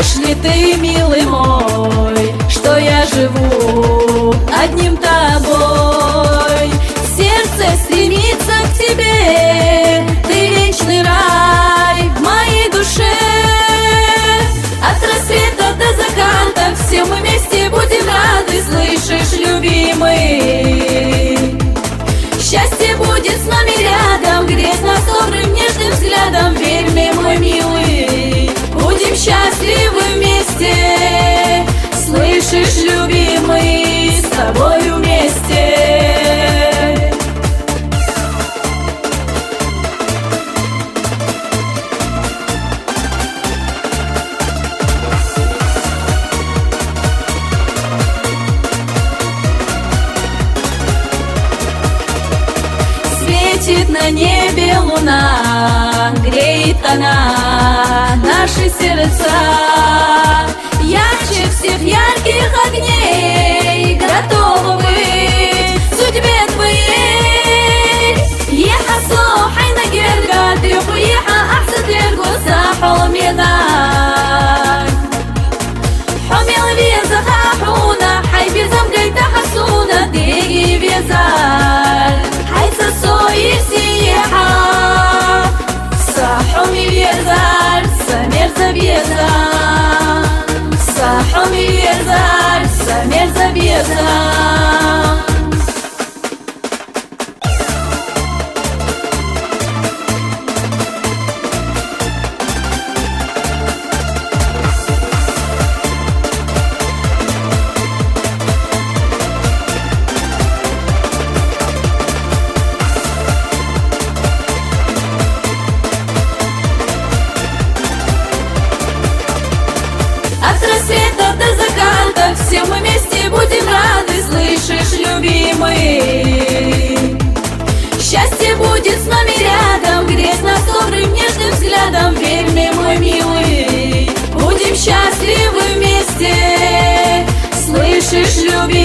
знаешь ли ты, милый мой, что я живу одним тобой? Сердце стремится к тебе, ты вечный рай в моей душе. От рассвета до заката все мы вместе будем рады, слышишь, любимый? Счастье будет с нами рядом, греть нас добрым нежным взглядом. Верь мне, мой милый, будем счастливы вместе. Слышишь, любимый, с тобой вместе. Светит на небе луна, греет она наши сердца. Ярче всех ярких огней готова быть судьбе твоей. يحا صاحي نقرقا تيقو يحا أحسن تيرقو ساحو ميدان حميل بيزا خاحونا حي بيزا مقيتا حسونا ديجي بيزال حيث الصوي سيحا صاحو مي بيزال سمير زبيزال صاحو مي بيزال سمير زبيزال. От рассвета до заката все мы вместе будем рады, слышишь, любимый? Счастье будет с нами рядом, греть нас добрым нежным взглядом. Верь мне, мой милый, будем счастливы вместе. Слышишь, любимый?